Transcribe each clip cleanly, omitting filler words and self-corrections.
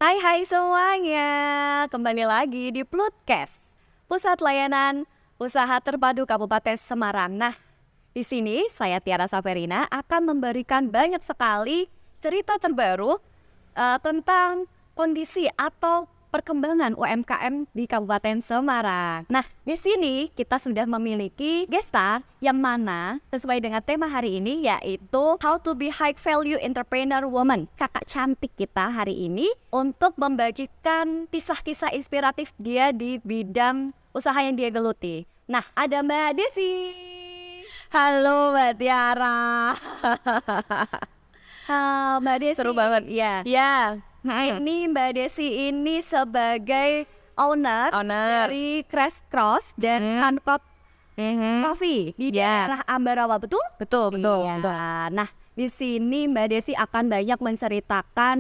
Hai semuanya, kembali lagi di Plutcast, Pusat Layanan Usaha Terpadu Kabupaten Semarang. Nah, di sini saya Tiara Saverina akan memberikan banyak sekali cerita terbaru tentang kondisi atau perkembangan UMKM di Kabupaten Semarang. Nah, di sini kita sudah memiliki guest star yang mana sesuai dengan tema hari ini yaitu How to be High Value Entrepreneur Woman. Kakak cantik kita hari ini untuk membagikan kisah-kisah inspiratif dia di bidang usaha yang dia geluti. Nah, ada Mbak Desi. Halo Mbak Tiara. Mbak Desi. Seru banget. Ya. Ya. Ini Mbak Desi ini sebagai owner dari Crash Cross dan Suncop Coffee di daerah Ambarawa, betul? Betul. Iya. Nah, di sini Mbak Desi akan banyak menceritakan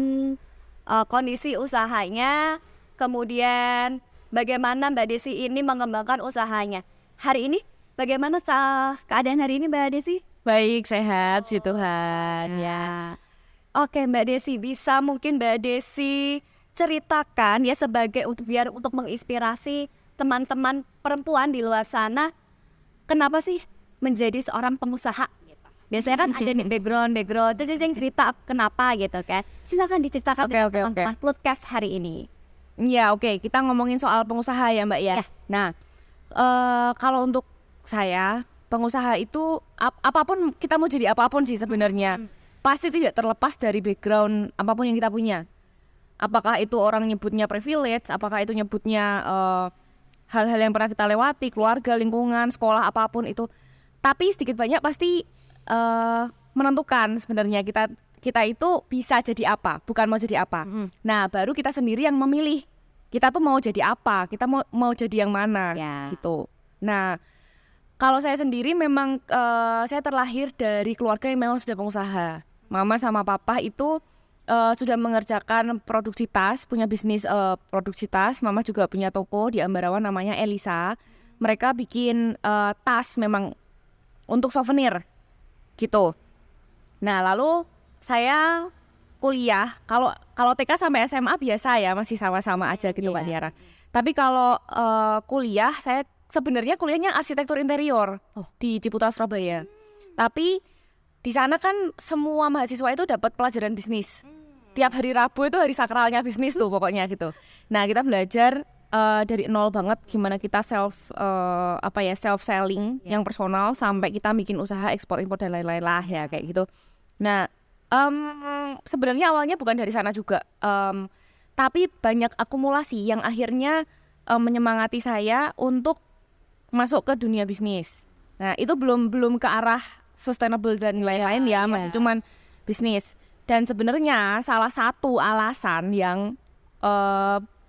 kondisi usahanya, kemudian bagaimana Mbak Desi ini mengembangkan usahanya. Hari ini bagaimana keadaan hari ini Mbak Desi? Baik, sehat, puji Tuhan. Ya. Oke Mbak Desi, bisa mungkin Mbak Desi ceritakan ya sebagai untuk menginspirasi teman-teman perempuan di luar sana, kenapa sih menjadi seorang pengusaha? Gitu. Biasanya kan ada nih background, cerita kenapa gitu kan. Silakan diceritakan teman-teman Plutcast hari ini. Ya, oke. Kita ngomongin soal pengusaha ya Mbak ya. Nah, kalau untuk saya, pengusaha itu apapun, kita mau jadi apapun sih sebenarnya. Pasti tidak terlepas dari background apapun yang kita punya. Apakah itu orang nyebutnya privilege, apakah itu nyebutnya hal-hal yang pernah kita lewati, keluarga, lingkungan, sekolah, apapun itu. Tapi sedikit banyak pasti menentukan sebenarnya kita itu bisa jadi apa, bukan mau jadi apa. Nah, baru kita sendiri yang memilih. Kita tuh mau jadi apa, kita mau jadi yang mana gitu. Nah, kalau saya sendiri memang saya terlahir dari keluarga yang memang sudah pengusaha. Mama sama papa itu sudah mengerjakan produksi tas, punya bisnis produksi tas. Mama juga punya toko di Ambarawa namanya Elisa. Mereka bikin tas memang untuk souvenir gitu. Nah, lalu saya kuliah. Kalau TK sampai SMA biasa ya, masih sama-sama aja gitu Mbak Tiara. Tapi kalau kuliah, saya sebenarnya kuliahnya arsitektur interior di Ciputat, Surabaya. Tapi di sana kan semua mahasiswa itu dapat pelajaran bisnis. Tiap hari Rabu itu hari sakralnya bisnis tuh pokoknya gitu. Nah, kita belajar dari nol banget gimana kita self selling yang personal sampai kita bikin usaha ekspor impor dan lain-lain lah ya kayak gitu. Nah, sebenarnya awalnya bukan dari sana juga. Tapi banyak akumulasi yang akhirnya menyemangati saya untuk masuk ke dunia bisnis. Nah, itu belum ke arah sustainable dan lain-lain ya, masih cuman bisnis. Dan sebenarnya salah satu alasan yang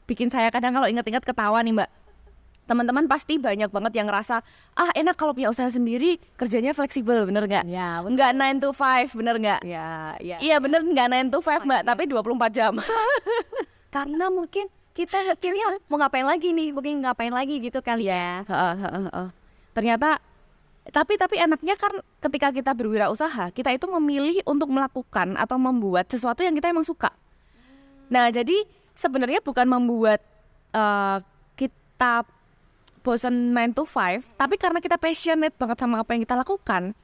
bikin saya kadang kalau ingat-ingat ketawa nih Mbak. Teman-teman pasti banyak banget yang ngerasa enak kalau punya usaha sendiri, kerjanya fleksibel, bener nggak? Ya, nggak 9 to 5, bener nggak? Iya bener, nggak 9 to 5 Mbak, tapi 24 jam. Karena mungkin kita akhirnya mau ngapain lagi nih, mungkin ngapain lagi gitu kali ya. Ternyata tapi enaknya kan ketika kita berwirausaha, kita itu memilih untuk melakukan atau membuat sesuatu yang kita emang suka. Nah, jadi sebenarnya bukan membuat kita bosan 9 to 5, tapi karena kita passionate banget sama apa yang kita lakukan.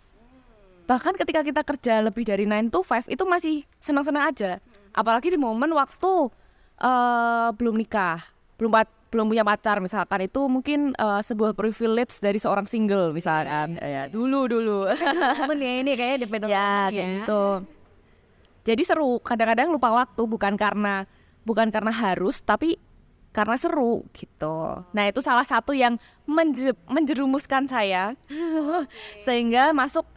Bahkan ketika kita kerja lebih dari 9 to 5 itu masih senang-senang aja. Apalagi di momen waktu belum nikah, belum punya pacar misalkan, itu mungkin sebuah privilege dari seorang single misalkan. Dulu ini kayaknya depend ya gitu. Jadi seru, kadang-kadang lupa waktu bukan karena harus, tapi karena seru gitu. Nah, itu salah satu yang menjerumuskan saya sehingga masuk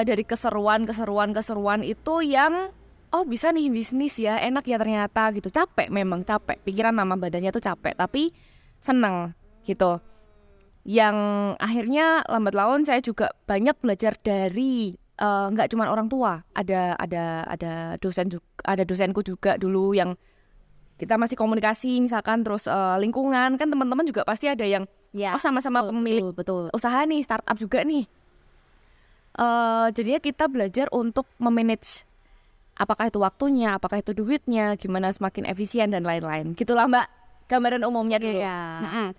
dari keseruan itu yang bisa nih bisnis ya, enak ya ternyata gitu. Capek, pikiran sama badannya tuh capek, tapi seneng gitu. Yang akhirnya lambat laun saya juga banyak belajar dari nggak cuma orang tua, ada dosenku juga dulu yang kita masih komunikasi misalkan, terus lingkungan kan teman-teman juga pasti ada yang sama-sama pemilik betul usaha nih, startup juga nih. Jadinya kita belajar untuk memanage apakah itu waktunya, apakah itu duitnya, gimana semakin efisien dan lain-lain. Gitulah Mbak, gambaran umumnya dulu.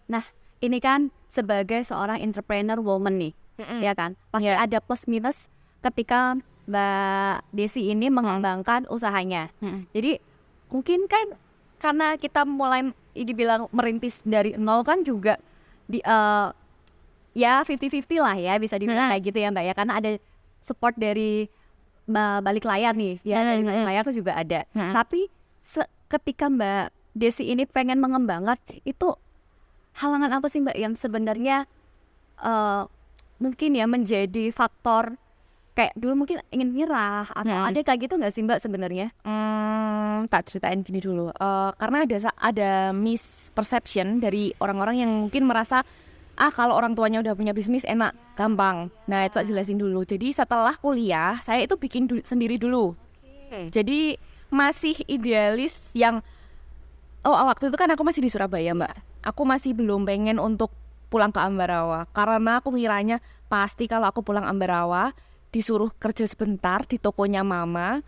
Nah, ini kan sebagai seorang entrepreneur woman nih, ya kan? Pasti ada plus minus ketika Mbak Desi ini mengembangkan usahanya. Jadi mungkin kan karena kita mulai dibilang merintis dari nol kan juga ya 50-50 lah ya, bisa dibilang kayak gitu ya Mbak ya, karena ada support dari balik layar nih, ya dari balik layar tuh juga ada. Tapi ketika Mbak Desi ini pengen mengembangkan, itu halangan apa sih Mbak yang sebenarnya mungkin ya menjadi faktor kayak dulu mungkin ingin nyerah atau ada kayak gitu nggak sih Mbak sebenarnya? Tak ceritain gini dulu, karena ada misperception dari orang-orang yang mungkin merasa kalau orang tuanya udah punya bisnis enak, gampang. Nah itu tak jelasin dulu. Jadi setelah kuliah saya itu bikin sendiri dulu. Jadi masih idealis yang waktu itu kan aku masih di Surabaya Mbak. Aku masih belum pengen untuk pulang ke Ambarawa, karena aku ngiranya pasti kalau aku pulang Ambarawa disuruh kerja sebentar di tokonya mama,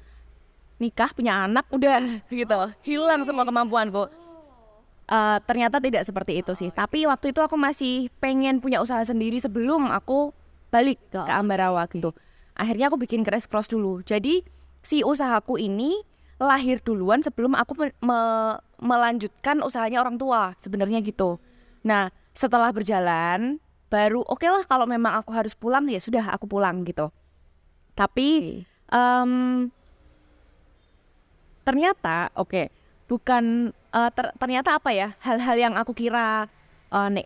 nikah punya anak udah gitu, hilang semua kemampuanku. Ternyata tidak seperti itu sih. Tapi waktu itu aku masih pengen punya usaha sendiri sebelum aku balik ke Ambarawa gitu. Akhirnya aku bikin Crash Cross dulu. Jadi si usahaku ini lahir duluan sebelum aku melanjutkan usahanya orang tua sebenarnya gitu. Nah setelah berjalan baru oke lah kalau memang aku harus pulang ya sudah aku pulang gitu. Tapi ternyata bukan ternyata apa ya, hal-hal yang aku kira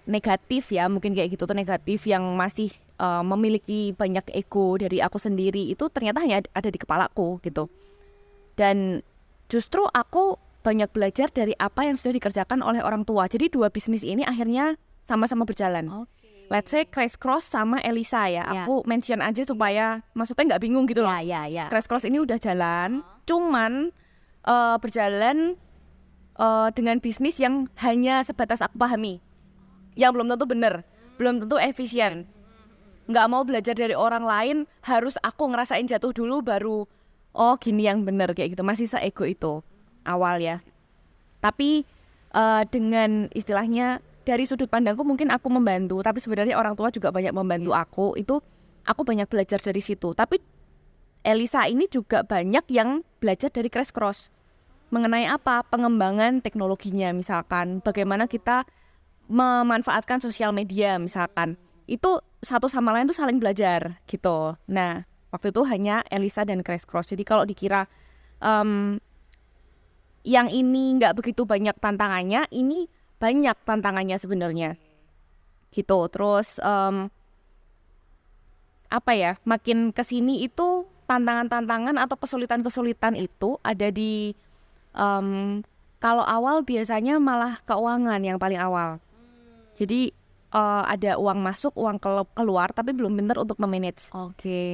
negatif ya, mungkin kayak gitu tuh negatif yang masih memiliki banyak ego dari aku sendiri, itu ternyata hanya ada di kepalaku gitu. Dan justru aku banyak belajar dari apa yang sudah dikerjakan oleh orang tua. Jadi dua bisnis ini akhirnya sama-sama berjalan. Let's say Crash Cross sama Elisa ya, aku mention aja supaya maksudnya nggak bingung gitu loh. Crash Cross ini udah jalan, cuman berjalan dengan bisnis yang hanya sebatas aku pahami, yang belum tentu benar, belum tentu efisien. Nggak mau belajar dari orang lain, harus aku ngerasain jatuh dulu baru gini yang benar kayak gitu. Masih seego itu awal ya. Tapi dengan istilahnya dari sudut pandangku mungkin aku membantu, tapi sebenarnya orang tua juga banyak membantu aku. Itu aku banyak belajar dari situ. Tapi Elisa ini juga banyak yang belajar dari Crash Cross. Mengenai apa? Pengembangan teknologinya misalkan, bagaimana kita memanfaatkan sosial media misalkan. Itu satu sama lain tuh saling belajar gitu. Nah, waktu itu hanya Elisa dan Crash Cross. Jadi kalau dikira yang ini nggak begitu banyak tantangannya, ini banyak tantangannya sebenarnya. Gitu. Terus makin kesini itu tantangan-tantangan atau kesulitan-kesulitan itu ada di kalau awal biasanya malah keuangan yang paling awal. Jadi ada uang masuk, uang keluar, tapi belum benar untuk memanage.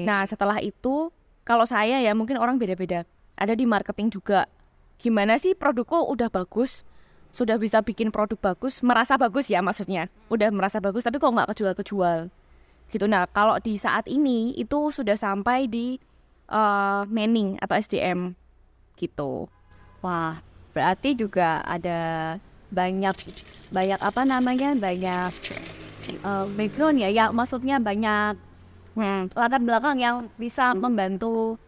Nah setelah itu, kalau saya ya mungkin orang beda-beda. Ada di marketing juga. Gimana sih produkku udah bagus, sudah bisa bikin produk bagus, merasa bagus ya maksudnya. Udah merasa bagus, tapi kok nggak kejual-kejual. Gitu. Nah kalau di saat ini itu sudah sampai di manning atau SDM gitu. Wah, berarti juga ada banyak background ya, maksudnya banyak latar belakang yang bisa membantu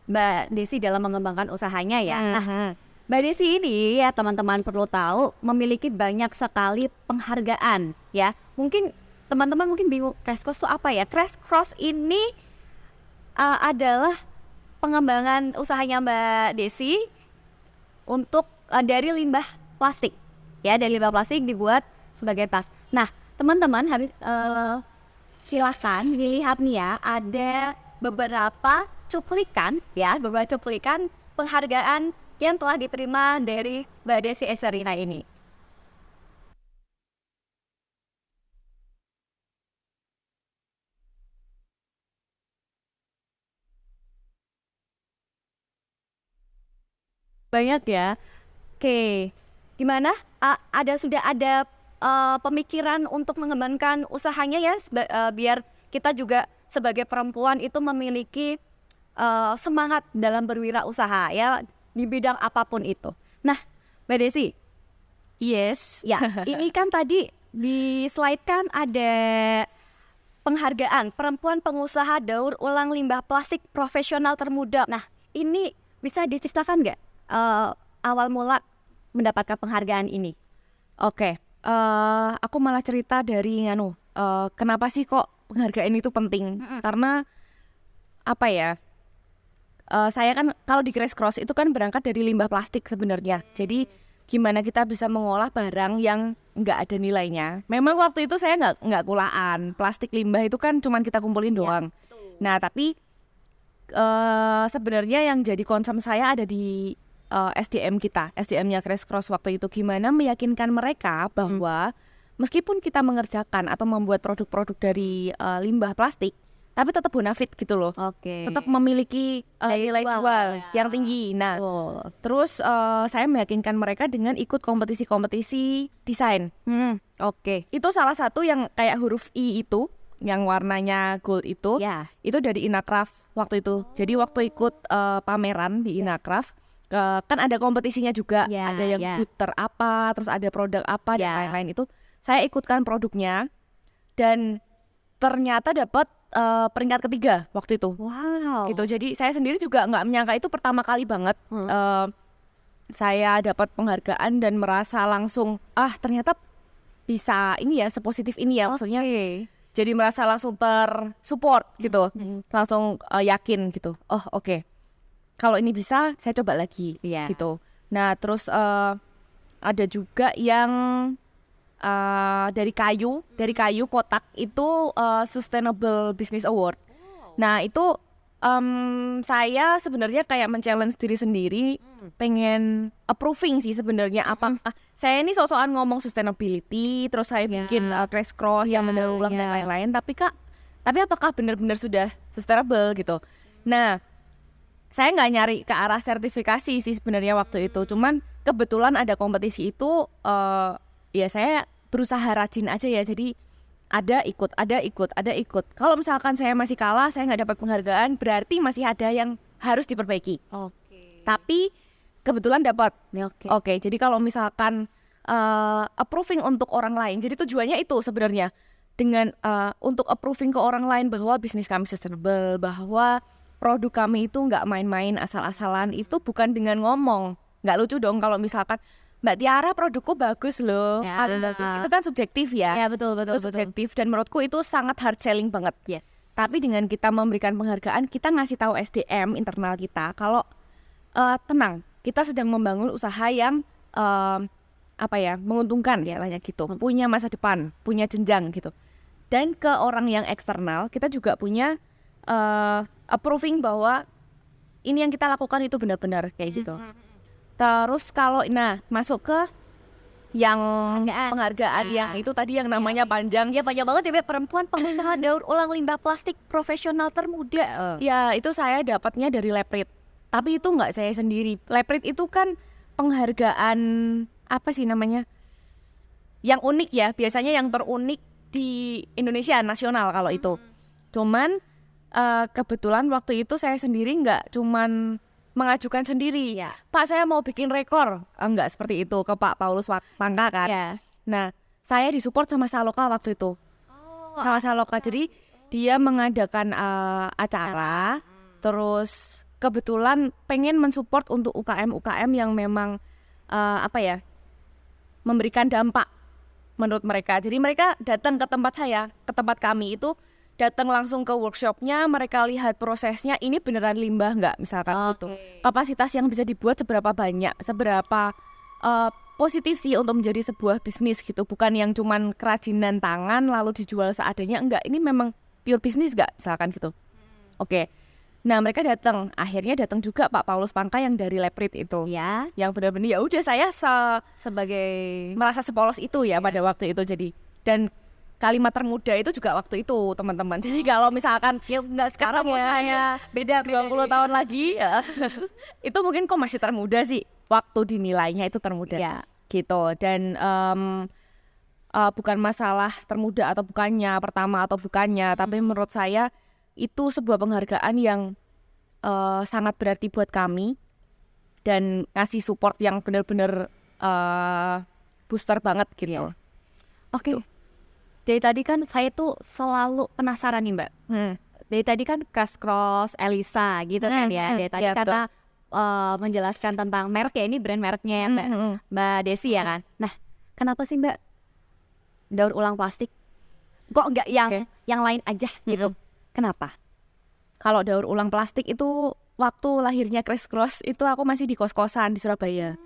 Mbak Desi dalam mengembangkan usahanya ya. Nah, Mbak Desi ini ya teman-teman perlu tahu memiliki banyak sekali penghargaan ya. Mungkin teman-teman bingung Crash Cross itu apa ya? Crash Cross ini adalah pengembangan usahanya Mbak Desi untuk dari limbah plastik ya, dari limbah plastik dibuat sebagai tas. Nah teman-teman harus silahkan dilihat nih ya, ada beberapa cuplikan penghargaan yang telah diterima dari Mbak Desi Eserina ini. Banyak ya. Oke, gimana? Sudah ada pemikiran untuk mengembangkan usahanya ya, biar kita juga sebagai perempuan itu memiliki semangat dalam berwirausaha ya di bidang apapun itu. Nah, Mbak Desi, Yes. ya ini kan tadi di slide kan ada penghargaan perempuan pengusaha daur ulang limbah plastik profesional termuda. Nah, ini bisa diceritakan nggak awal mula mendapatkan penghargaan ini? Oke, aku malah cerita dari kenapa sih kok penghargaan itu penting? Karena apa ya? Saya kan kalau di Crash Cross itu kan berangkat dari limbah plastik sebenarnya. Jadi gimana kita bisa mengolah barang yang nggak ada nilainya. Memang waktu itu saya nggak kulaan. Plastik limbah itu kan cuman kita kumpulin doang. Nah, tapi sebenarnya yang jadi concern saya ada di SDM kita, SDM-nya Crash Cross waktu itu. Gimana meyakinkan mereka bahwa meskipun kita mengerjakan atau membuat produk-produk dari limbah plastik, tapi tetap bonafit gitu loh. Oke. Tetap memiliki nilai jual yang tinggi. Nah, terus saya meyakinkan mereka dengan ikut kompetisi-kompetisi desain. Oke. Itu salah satu yang kayak huruf I itu, yang warnanya gold itu, Ya. itu dari Inacraft waktu itu. Jadi waktu ikut pameran di Inacraft, kan ada kompetisinya juga, Ya, ada yang ya. booth apa, terus ada produk apa dan Ya. lain-lain itu. Saya ikutkan produknya dan ternyata dapat peringkat ketiga waktu itu. Wow. Gitu. Jadi saya sendiri juga nggak menyangka itu pertama kali banget saya dapat penghargaan dan merasa langsung ternyata bisa ini ya, sepositif ini ya, maksudnya. Jadi merasa langsung tersupport gitu, langsung yakin gitu. Oh oke. Kalau ini bisa, saya coba lagi gitu. Nah terus ada juga yang dari kayu kotak itu Sustainable Business Award. Nah itu saya sebenarnya kayak men-challenge diri sendiri, pengen approving sih sebenarnya apakah saya ini sok-sokan ngomong sustainability, terus saya bikin Crash Cross yang mendaur ulang dan lain-lain, tapi apakah benar-benar sudah sustainable gitu. Nah saya nggak nyari ke arah sertifikasi sih sebenarnya waktu itu, cuman kebetulan ada kompetisi itu, ya saya berusaha rajin aja ya, jadi ada ikut. Kalau misalkan saya masih kalah, saya nggak dapat penghargaan, berarti masih ada yang harus diperbaiki. Tapi kebetulan dapat. Oke, jadi kalau misalkan approving untuk orang lain, jadi tujuannya itu sebenarnya dengan untuk approving ke orang lain bahwa bisnis kami sustainable, bahwa produk kami itu nggak main-main asal-asalan, itu bukan dengan ngomong. Nggak lucu dong kalau misalkan Mbak Tiara produkku bagus loh, bagus. Itu kan subjektif ya. Ya betul. Subjektif dan menurutku itu sangat hard selling banget. Yes. Tapi dengan kita memberikan penghargaan, kita ngasih tahu SDM internal kita kalau tenang, kita sedang membangun usaha yang menguntungkan ya, banyak gitu, punya masa depan, punya jenjang gitu. Dan ke orang yang eksternal, kita juga punya approving bahwa ini yang kita lakukan itu benar-benar kayak gitu. Terus kalau masuk ke yang penghargaan yang itu tadi yang namanya panjang. Ya panjang banget ya, perempuan pengusaha daur ulang limbah plastik profesional termuda. Ya itu saya dapatnya dari Leprit. Tapi itu nggak saya sendiri. Leprit itu kan penghargaan apa sih namanya? Yang unik ya, biasanya yang terunik di Indonesia nasional kalau itu. Cuman kebetulan waktu itu saya sendiri nggak cuman mengajukan sendiri, Pak saya mau bikin rekor, enggak seperti itu, ke Pak Paulus Pangka kan. Nah saya disupport sama Saloka waktu itu, sama Saloka. Jadi dia mengadakan acara, terus kebetulan pengen mensupport untuk UKM yang memang memberikan dampak menurut mereka. Jadi mereka datang ke tempat saya, ke tempat kami itu, datang langsung ke workshopnya, mereka lihat prosesnya, ini beneran limbah nggak misalkan gitu. Kapasitas yang bisa dibuat seberapa banyak, seberapa positif sih untuk menjadi sebuah bisnis gitu, bukan yang cuman kerajinan tangan lalu dijual seadanya, enggak, ini memang pure bisnis nggak misalkan gitu. Oke. Nah mereka akhirnya datang juga Pak Paulus Pangka yang dari Leprit itu, yang benar-benar ya udah saya sebagai merasa sepolos itu ya pada waktu itu. Jadi dan kalimat termuda itu juga waktu itu teman-teman. Jadi kalau misalkan nggak sekarang ya, saya beda 20 tahun lagi ya, itu mungkin kok masih termuda sih. Waktu dinilainya itu termuda gitu. Dan bukan masalah termuda atau bukannya, pertama atau bukannya, tapi menurut saya itu sebuah penghargaan yang sangat berarti buat kami dan ngasih support yang benar-benar booster banget gitu. Oke. Dari tadi kan saya tuh selalu penasaran nih Mbak. Dari tadi kan Crash Cross, Elisa gitu kan ya. Dari tadi ya, karena menjelaskan tentang merek ya, ini brand mereknya ya Mbak Desi ya kan. Nah, kenapa sih Mbak daur ulang plastik? Kok nggak yang lain aja gitu? Kenapa? Kalau daur ulang plastik itu waktu lahirnya Crash Cross itu aku masih di kos-kosan di Surabaya.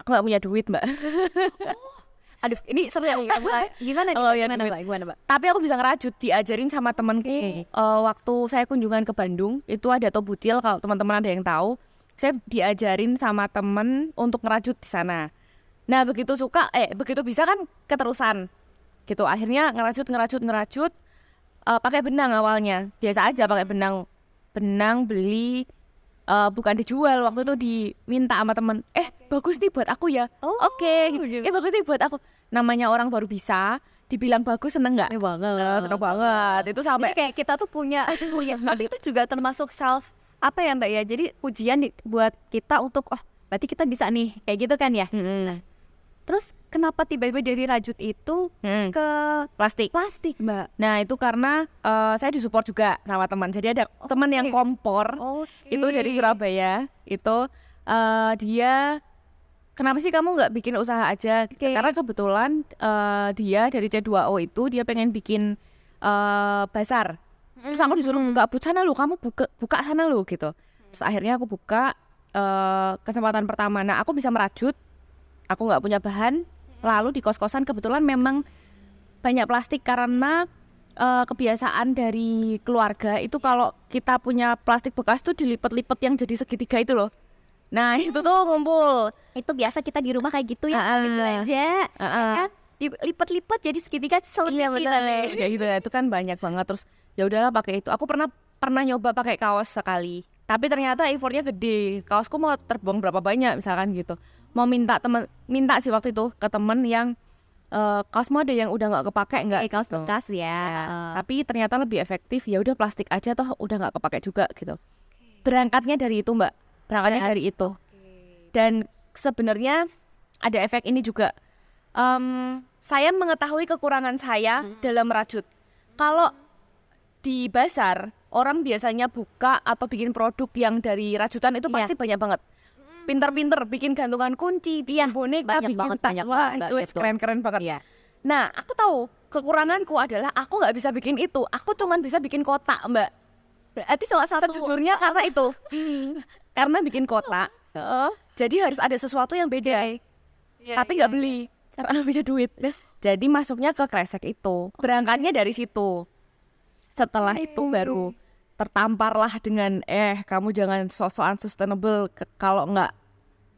Aku nggak punya duit Mbak. Aduh, ini seru ya. Gimana nih? Oh, ya, Gimana Mbak? Tapi aku bisa ngerajut, diajarin sama temenku. Waktu saya kunjungan ke Bandung, itu ada Tobutil, kalau teman-teman ada yang tahu. Saya diajarin sama temen untuk ngerajut di sana. Nah, begitu bisa kan keterusan. Gitu, akhirnya ngerajut. Pakai benang awalnya. Biasa aja pakai benang beli, bukan dijual, waktu itu diminta sama temen. Bagus nih buat aku ya. Oke. Bagus nih buat aku. Namanya orang baru bisa, dibilang bagus, seneng nggak? Seneng banget. Itu sampai Jadi kayak kita tuh punya tapi itu juga termasuk self apa ya Mbak ya. Jadi ujian buat kita untuk berarti kita bisa nih kayak gitu kan ya. Terus kenapa tiba-tiba dari rajut itu ke plastik. Mbak? Nah, itu karena saya disupport juga sama teman. Jadi ada teman yang kompor, itu dari Surabaya. Itu dia, kenapa sih kamu nggak bikin usaha aja? Karena kebetulan dia dari C2O itu dia pengen bikin bazar. Terus aku disuruh buka sana lu, kamu buka sana lu gitu. Terus akhirnya aku buka kesempatan pertama. Nah, aku bisa merajut. Aku nggak punya bahan. Lalu di kos-kosan kebetulan memang banyak plastik karena kebiasaan dari keluarga itu kalau kita punya plastik bekas tuh dilipat-lipat yang jadi segitiga itu loh. Nah, itu tuh ngumpul. Itu biasa kita di rumah kayak gitu ya, gitu aja. Kan dilipat-lipat jadi segitiga Iya benar kayak gitu ya. Itu kan banyak banget. Terus ya udahlah pakai itu. Aku pernah nyoba pakai kaos sekali. Tapi ternyata effortnya gede. Kaosku mau terbuang berapa banyak misalkan gitu. Mau minta sih waktu itu ke temen yang kaosmu ada yang udah nggak kepake nggak? Kaos bekas ya. Tapi ternyata lebih efektif. Ya udah plastik aja toh udah nggak kepake juga gitu. Berangkatnya dari itu Mbak. Dari itu. Dan sebenarnya ada efek ini juga. Saya mengetahui kekurangan saya dalam merajut. Kalau di bazar orang biasanya buka atau bikin produk yang dari rajutan itu pasti banyak banget. Pinter-pinter bikin gantungan kunci, bikin boneka, bikin tas. Wah, itu keren-keren banget. Nah, aku tahu kekuranganku adalah aku nggak bisa bikin itu. Aku cuman bisa bikin kotak, Mbak. Berarti salah satu sejujurnya karena itu. Karena bikin kotak. Jadi harus ada sesuatu yang beda. Tapi nggak beli karena nggak bisa duit. Jadi masuknya ke kresek itu. Berangkatnya dari situ. Setelah itu baru tertamparlah dengan kamu jangan sok-sokan sustainable kalau enggak.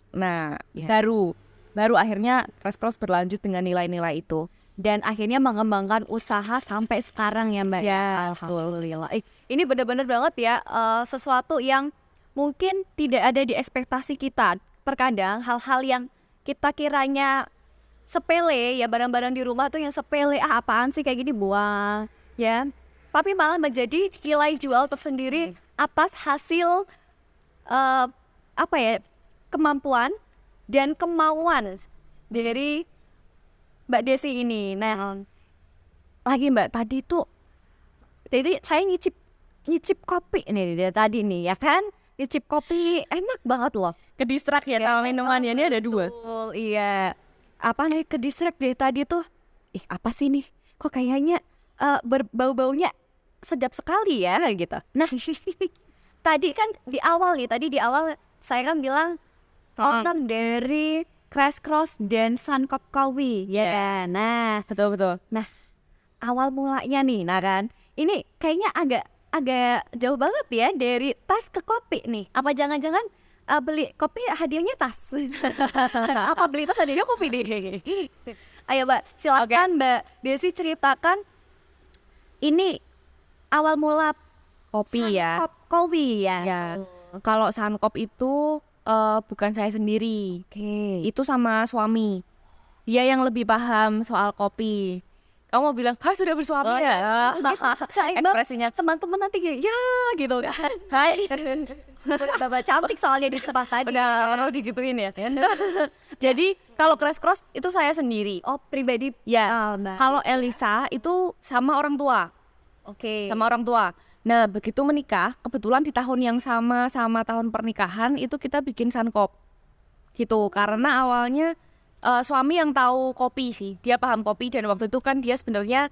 Nah, baru akhirnya Crash Cross berlanjut dengan nilai-nilai itu dan akhirnya mengembangkan usaha sampai sekarang ya Mbak. Ya, alhamdulillah. Ini benar-benar banget ya, sesuatu yang mungkin tidak ada di ekspektasi kita. Terkadang hal-hal yang kita kiranya sepele ya, barang-barang di rumah tuh yang sepele, apaan sih kayak gini, buang ya. Tapi malah menjadi nilai jual tersendiri atas hasil kemampuan dan kemauan dari Mbak Desi ini. Nah, lagi Mbak tadi tuh, jadi saya nyicip kopi nih dari tadi nih ya kan, nyicip kopi enak banget loh. Kedistrak ya sama minumannya, ini ada 2. Betul, iya. Apa nih kedistrak dari tadi tuh? Apa sih nih? Kok kayaknya bau-baunya sedap sekali ya gitu. Nah, tadi di awal saya kan bilang owner dari Crash Cross dan Sankop Kowi ya kan. Nah, betul. Nah, awal mulanya nih, nah kan, ini kayaknya agak jauh banget ya dari tas ke kopi nih. Apa jangan-jangan beli kopi hadiahnya tas? Apa beli tas hadiahnya kopi deh? Ayo Mbak, silakan Mbak Desi ceritakan ini awal mula kopi ya. Sankop Kowi ya. Kalau Sankop itu bukan saya sendiri. Itu sama suami. Dia yang lebih paham soal kopi. kamu mau bilang, sudah bersuami ya? Ekspresinya teman-teman nanti kayak ya gitu kan. hai. Bapak cantik soalnya di tempat tadi. Udah digituin ya. Jadi kalau crash cross itu saya sendiri. Oh, pribadi Ya. Kalau Elisa itu sama orang tua. Oke. Sama orang tua. Nah, begitu menikah, kebetulan di tahun yang sama tahun pernikahan itu kita bikin Sunkop. Gitu. Karena awalnya suami yang tahu kopi sih. Dia paham kopi dan waktu itu kan dia sebenarnya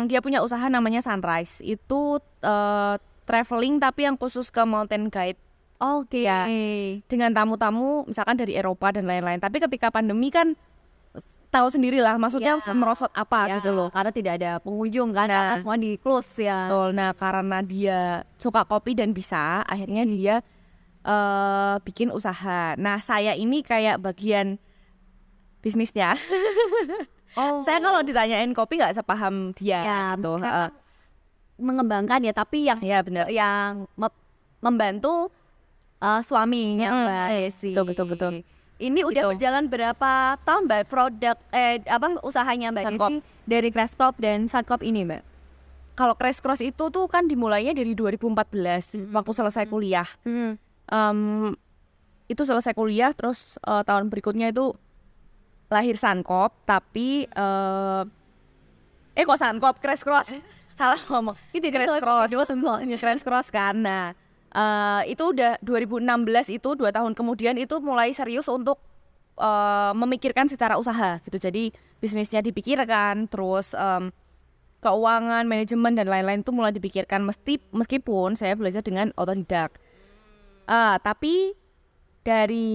dia punya usaha namanya Sunrise. Itu traveling tapi yang khusus ke mountain guide. Oke. Ya, dengan tamu-tamu misalkan dari Eropa dan lain-lain. Tapi ketika pandemi kan tahu sendirilah, maksudnya merosot apa gitu loh. Karena tidak ada pengunjung kan, karena semua di close ya. Betul. Nah, karena dia suka kopi dan bisa, akhirnya dia bikin usaha. Nah, saya ini kayak bagian bisnisnya. Saya kalau ditanyain kopi nggak sepaham dia. Ya, gitu. Mengembangkan ya, tapi yang Ya benar. yang membantu suaminya Mbak Desi. Betul. Ini udah berjalan berapa tahun Mbak produk usahanya Mbak Sunkop. Desi dari Crash Crop dan Sunkop ini Mbak? Kalau Crash Cross itu tuh kan dimulainya dari 2014 waktu selesai kuliah. Itu selesai kuliah terus tahun berikutnya itu lahir Sunkop, tapi kok Sunkop, Crash Cross. Salah ngomong. Ini Crash Cross. Crash Cross kan. Nah, itu udah 2016 itu 2 tahun kemudian itu mulai serius untuk memikirkan secara usaha gitu. Jadi bisnisnya dipikirkan, terus keuangan, manajemen dan lain-lain itu mulai dipikirkan meskipun saya belajar dengan otodidak. Tapi dari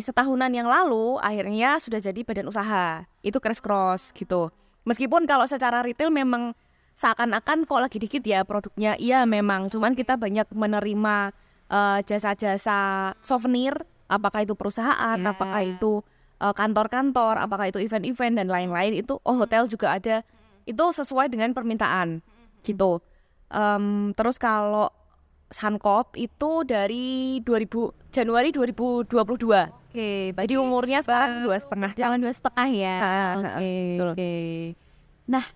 setahunan yang lalu akhirnya sudah jadi badan usaha. Itu Crash Cross gitu. Meskipun kalau secara retail memang seakan-akan kok lagi dikit ya produknya. Iya memang, cuman kita banyak menerima jasa-jasa souvenir, apakah itu perusahaan, apakah itu kantor-kantor, apakah itu event-event dan lain-lain. Itu hotel juga ada. Itu sesuai dengan permintaan gitu. Terus kalau Sunkop itu dari Januari 2022. Oke, Jadi umurnya sekarang 2,5. Jangan 2,5 ya. Oke. Nah,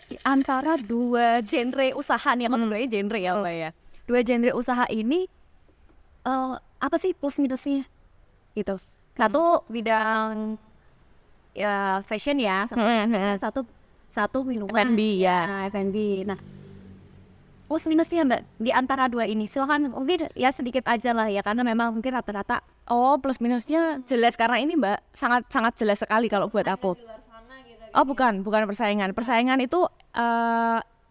di antara dua genre usaha nih, sebenarnya genre ya Mbak ya. Dua genre usaha ini apa sih plus minusnya? Gitu. Satu bidang ya fashion ya, satu minuman. F&B ya. Nah, F&B. Nah, plus minusnya Mbak di antara dua ini. Silakan mungkin ya sedikit aja lah ya, karena memang mungkin rata-rata Plus minusnya jelas karena ini Mbak sangat jelas sekali kalau buat aku. Bukan persaingan. Persaingan itu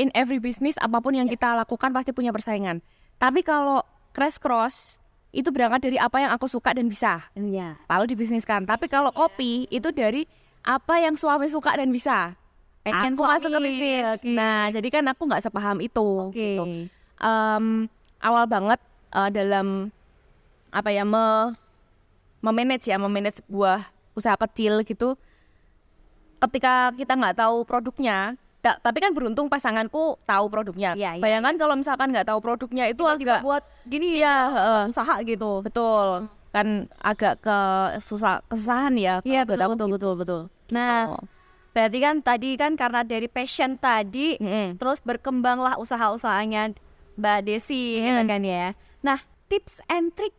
in every business apapun yang kita lakukan pasti punya persaingan. Tapi kalau Crash Cross itu berangkat dari apa yang aku suka dan bisa. ya. Lalu dibisniskan. Tapi kalau kopi itu dari apa yang suami suka dan bisa. Aku masuk ke bisnis. Okay. Nah, jadi kan aku nggak sepaham itu. Oke. Gitu. Awal banget dalam apa ya memanage sebuah usaha kecil gitu. Ketika kita nggak tahu produknya, tapi kan beruntung pasanganku tahu produknya. Iya. Bayangkan kalau misalkan nggak tahu produknya itu agak buat gini ya usaha gitu. betul kan agak kesusahan ya. Iya betul. Nah, berarti kan tadi kan karena dari passion tadi, terus berkembanglah usaha-usahanya Mbak Desi gitu kan ya. Nah, tips and trick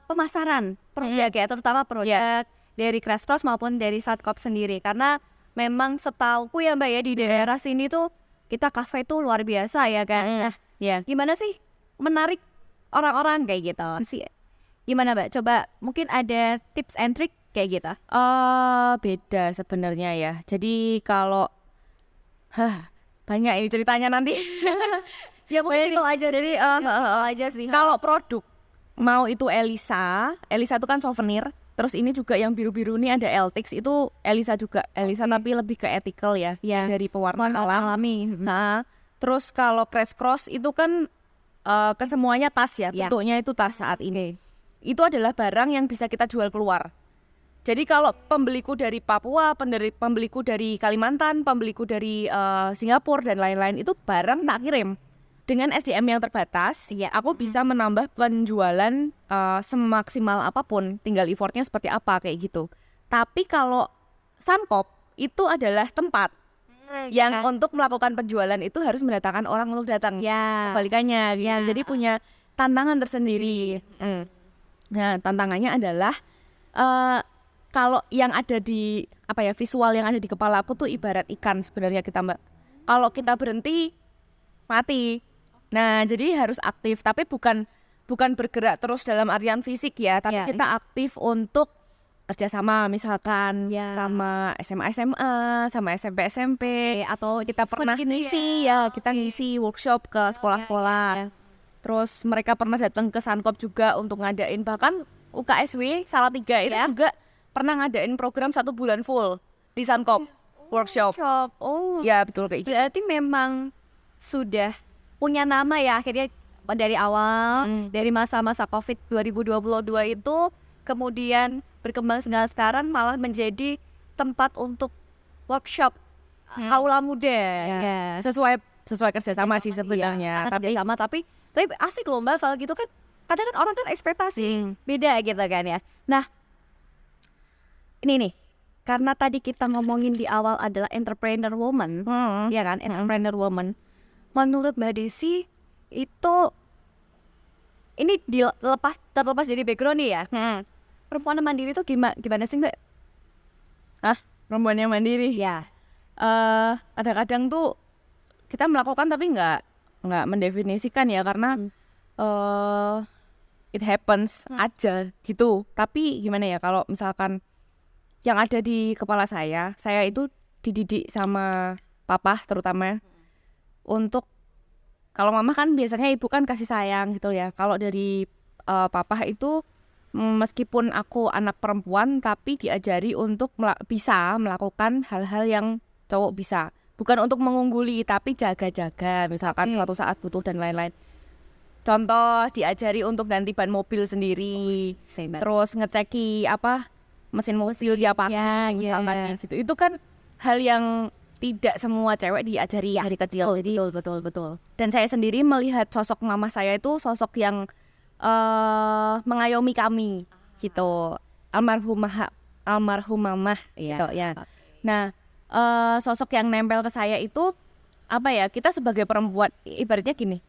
pemasaran produk ya, terutama produk dari Crash Cross maupun dari Sunkop sendiri, karena memang setauku ya Mbak ya di daerah sini tuh kita kafe tuh luar biasa ya kan. Nah, gimana sih menarik orang-orang kayak gitu sih? Gimana Mbak? Coba mungkin ada tips and trick kayak gitu. Beda sebenarnya ya. Jadi kalau banyak ini ceritanya nanti. Ya mungkin itu aja dari aja sih. Kalau produk mau itu Elisa itu kan souvenir. Terus ini juga yang biru-biru ini ada Eltix, itu Elisa juga. Elisa tapi lebih ke ethical ya. Dari pewarna alami. Nah, terus kalau Crash Cross itu kan kesemuanya tas ya. Bentuknya itu tas saat ini. Itu adalah barang yang bisa kita jual keluar. Jadi kalau pembeliku dari Papua, pembeliku dari Kalimantan, pembeliku dari Singapura dan lain-lain itu barang tak kirim. Dengan SDM yang terbatas, aku bisa menambah penjualan semaksimal apapun, tinggal effortnya seperti apa kayak gitu. Tapi kalau Sunkop itu adalah tempat yang untuk melakukan penjualan itu harus mendatangkan orang untuk datang. Ya. Kebalikannya gitu. Ya. Jadi punya tantangan tersendiri. Nah, tantangannya adalah kalau yang ada di visual yang ada di kepala aku tuh ibarat ikan sebenarnya kita, Mbak. Kalau kita berhenti mati. Nah, jadi harus aktif, tapi bukan bergerak terus dalam artian fisik ya, tapi kita aktif untuk kerjasama misalkan sama SMA, sama SMP, atau kita pernah ngisi workshop ke sekolah-sekolah. Terus mereka pernah datang ke Sankop juga untuk ngadain, bahkan UKSW Salatiga itu juga pernah ngadain program 1 bulan full di Sankop workshop. Oh, ya betul kayak gitu. Berarti memang sudah punya nama ya akhirnya dari awal, dari masa-masa COVID 2022 itu kemudian berkembang sekarang malah menjadi tempat untuk workshop aula muda. Sesuai kerjasama sih sebenarnya. Tapi asik loh Mbak, soal gitu kan kadang kan orang kan ekspektasi beda gitu kan ya. Nah, ini nih, karena tadi kita ngomongin di awal adalah entrepreneur woman, ya kan, entrepreneur woman. Menurut Mbak Desi itu ini terlepas dari background nih ya. Perempuan mandiri itu gimana sih Mbak? Perempuan yang mandiri. Ya. Kadang-kadang tuh kita melakukan tapi nggak mendefinisikan ya, karena it happens aja gitu. Tapi gimana ya, kalau misalkan yang ada di kepala saya itu dididik sama papa terutama untuk, kalau mama kan biasanya ibu kan kasih sayang gitu ya. Kalau dari papa itu meskipun aku anak perempuan tapi diajari untuk bisa melakukan hal-hal yang cowok bisa. Bukan untuk mengungguli tapi jaga-jaga misalkan suatu saat butuh dan lain-lain. Contoh diajari untuk ganti ban mobil sendiri. Terus ngeceki mesin mobil dia pakai misalkan gitu. Itu kan hal yang tidak semua cewek diajari dari kecil. Jadi Betul. Dan saya sendiri melihat sosok mama saya itu sosok yang mengayomi kami gitu. Almarhumah gitu ya. Nah, sosok yang nempel ke saya itu kita sebagai perempuan ibaratnya gini.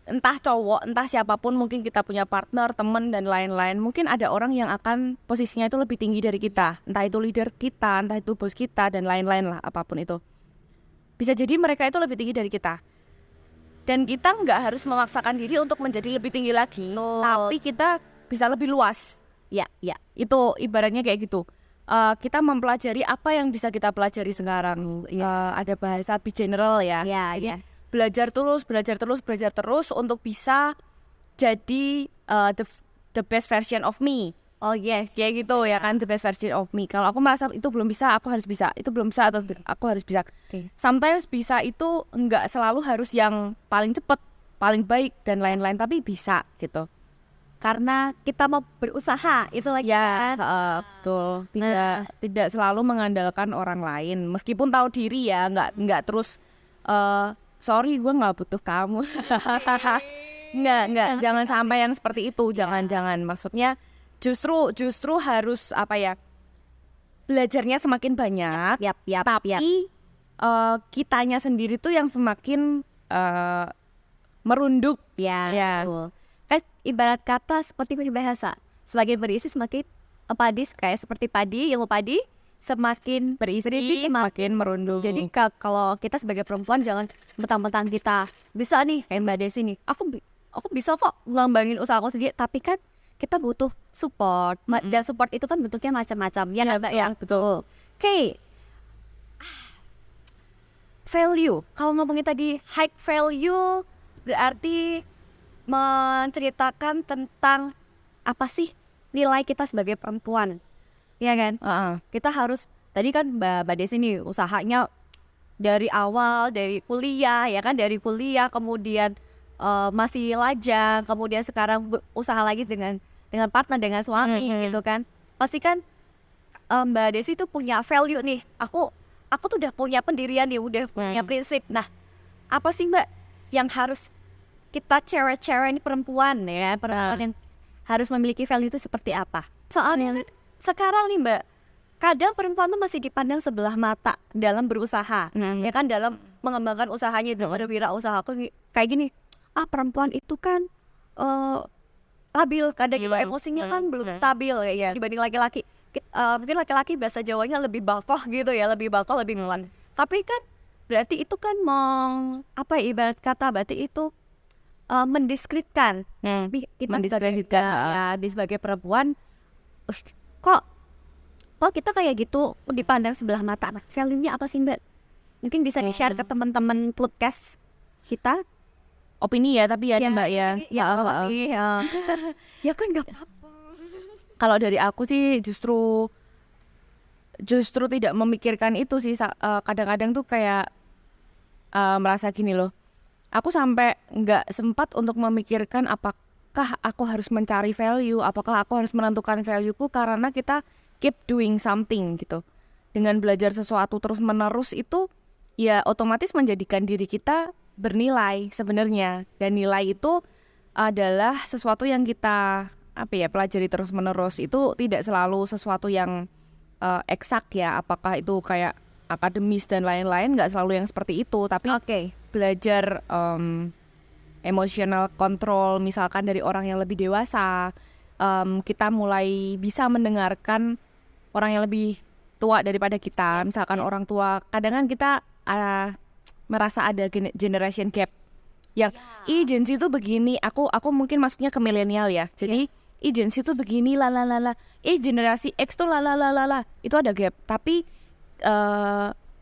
Entah cowok, entah siapapun, mungkin kita punya partner, teman dan lain-lain. Mungkin ada orang yang akan posisinya itu lebih tinggi dari kita. Entah itu leader kita, entah itu bos kita dan lain-lain lah, apapun itu. Bisa jadi mereka itu lebih tinggi dari kita. Dan kita nggak harus memaksakan diri untuk menjadi lebih tinggi lagi, tapi kita bisa lebih luas. Ya. Itu ibaratnya kayak gitu. Kita mempelajari apa yang bisa kita pelajari sekarang. Ada bahasa be general ya. Ya. Belajar terus untuk bisa jadi the best version of me. Oh yes, kayak gitu ya kan, the best version of me. Kalau aku merasa itu belum bisa, aku harus bisa. Itu belum bisa, atau aku harus bisa. Sometimes bisa itu enggak selalu harus yang paling cepat, paling baik dan lain-lain, tapi bisa gitu. Karena kita mau berusaha itu lagi kan. Betul. Tidak selalu mengandalkan orang lain. Meskipun tahu diri ya, enggak terus sorry gue nggak butuh kamu. Enggak, jangan sampai yang seperti itu. Jangan. Maksudnya justru harus belajarnya semakin banyak. Tapi kitanya sendiri tuh yang semakin merunduk. Ya. Betul. Ibarat kata seperti bahasa, semakin berisi semakin padi, kayak seperti padi, ilmu padi semakin berisi semakin merunduk. Jadi kalau kita sebagai perempuan jangan mentang-mentang kita bisa nih kayak Mbak Desi nih, aku bisa kok ngembangin usaha aku sendiri, tapi kan kita butuh support. Dan support itu kan bentuknya macam-macam ya Mbak ya. Betul. Oke. Value, kalau ngomongin tadi high value berarti menceritakan tentang apa sih nilai kita sebagai perempuan, ya kan? Kita harus, tadi kan Mbak Desi nih usahanya dari awal, dari kuliah ya kan, dari kuliah kemudian masih lajang, kemudian sekarang usaha lagi dengan partner, dengan suami gitu kan. Pasti kan Mbak Desi tuh punya value nih. Aku tuh udah punya pendirian nih, udah punya prinsip. Nah, apa sih Mbak yang harus kita cewek-cewek ini perempuan yang harus memiliki value itu seperti apa? Soalnya kan sekarang nih Mbak, kadang perempuan tuh masih dipandang sebelah mata dalam berusaha, ya kan, dalam mengembangkan usahanya, berwirausaha. Aku kayak gini, perempuan itu kan labil, kadang gitu emosinya kan belum stabil ya dibanding laki-laki. Mungkin laki-laki bahasa Jawanya lebih bakoh gitu ya, lebih bakoh, lebih mulan. Tapi kan berarti itu kan ibarat kata berarti itu mendiskreditkan kita Mendiskreditkan, sebagai perempuan. Kok kita kayak gitu dipandang sebelah mata. Nah, value-nya apa sih, Mbak? Mungkin bisa di-share ke teman-teman podcast kita. Opini ya, tapi ya, Mbak ya. Ya kan nggak apa-apa. Kalau dari aku sih justru tidak memikirkan itu sih. Kadang-kadang tuh kayak merasa gini loh. Aku sampai nggak sempat untuk memikirkan apakah aku harus mencari value, apakah aku harus menentukan value-ku, karena kita keep doing something gitu. Dengan belajar sesuatu terus-menerus itu ya otomatis menjadikan diri kita bernilai sebenarnya. Dan nilai itu adalah sesuatu yang kita pelajari terus-menerus. Itu tidak selalu sesuatu yang eksak ya, apakah itu kayak akademis dan lain-lain, nggak selalu yang seperti itu. Tapi belajar emotional control misalkan dari orang yang lebih dewasa, kita mulai bisa mendengarkan orang yang lebih tua daripada kita. Misalkan orang tua, kadang kan kita merasa ada generation gap yang Gen Z itu begini, aku mungkin masuknya ke milenial ya, jadi Gen Z itu begini lalalala, generasi X tuh lalalala, itu ada gap. Tapi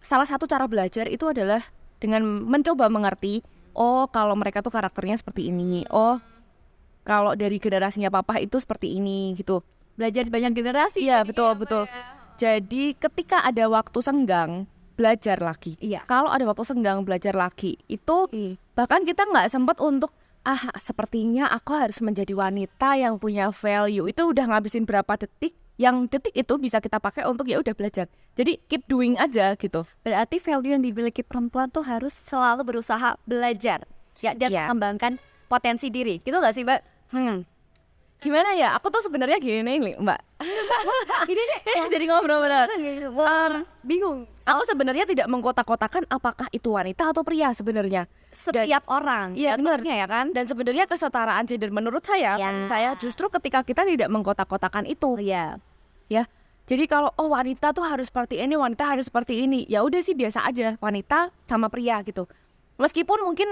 salah satu cara belajar itu adalah dengan mencoba mengerti, kalau mereka tuh karakternya seperti ini, kalau dari generasinya papa itu seperti ini gitu. Belajar banyak generasi. Iya, betul. Jadi ketika ada waktu senggang, belajar lagi. Kalau ada waktu senggang, belajar lagi. Itu bahkan kita nggak sempat untuk sepertinya aku harus menjadi wanita yang punya value. Itu udah ngabisin berapa detik, yang detik itu bisa kita pakai untuk ya udah belajar. Jadi keep doing aja gitu. Berarti value yang dimiliki perempuan tuh harus selalu berusaha belajar ya, dan mengembangkan potensi diri. Gitu nggak sih, Mbak? Gimana ya? Aku tuh sebenarnya gini nih, Mbak. Ini jadi ngobrol benar. Bingung. Aku sebenarnya tidak mengkotak-kotakan apakah itu wanita atau pria sebenarnya. Setiap orang. Iya, benar ya kan? Dan sebenarnya kesetaraan gender menurut saya, saya justru ketika kita tidak mengkotak-kotakan itu. Ya. Jadi kalau wanita tuh harus seperti ini, wanita harus seperti ini. Ya udah sih, biasa aja, wanita sama pria gitu. Meskipun mungkin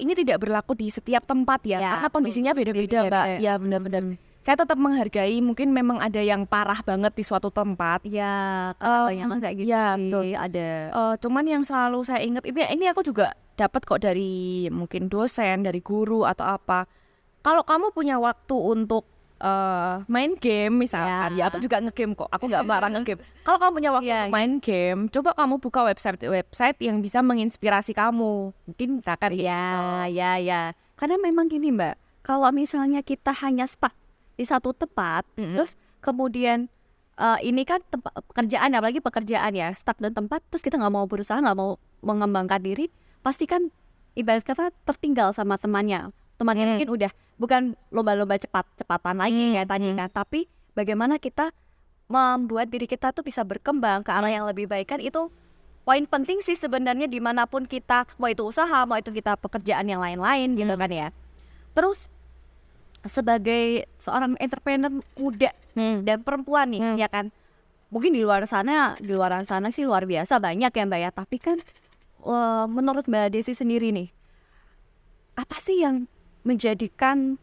ini tidak berlaku di setiap tempat ya, karena kondisinya beda-beda, Mbak. Ya benar-benar. Saya tetap menghargai, mungkin memang ada yang parah banget di suatu tempat. Ya, banyak kayak gitu. Ya, betul. Ada. Cuman yang selalu saya ingat ini aku juga dapat kok dari mungkin dosen, dari guru atau apa. Kalau kamu punya waktu untuk main game misalkan, ya aku juga ngegame kok, aku nggak melarang ngegame. Kalau kamu punya waktu untuk main game, coba kamu buka website yang bisa menginspirasi kamu. Mungkin misalkan ya. Karena memang gini, Mbak, kalau misalnya kita hanya stuck di satu tempat, terus kemudian ini kan pekerjaan, apalagi pekerjaan ya, stuck di tempat, terus kita nggak mau berusaha, nggak mau mengembangkan diri, pasti kan ibarat kata tertinggal sama temannya mungkin udah bukan lomba-lomba cepatan lagi kayak tadi kan, tapi bagaimana kita membuat diri kita tuh bisa berkembang ke arah yang lebih baik, kan itu poin penting sih sebenarnya dimanapun kita, mau itu usaha, mau itu kita pekerjaan yang lain-lain gitu kan ya. Terus sebagai seorang entrepreneur muda dan perempuan nih ya kan, mungkin di luar sana sih luar biasa banyak ya, Mbak ya, tapi kan menurut Mbak Desi sendiri nih, apa sih yang menjadikan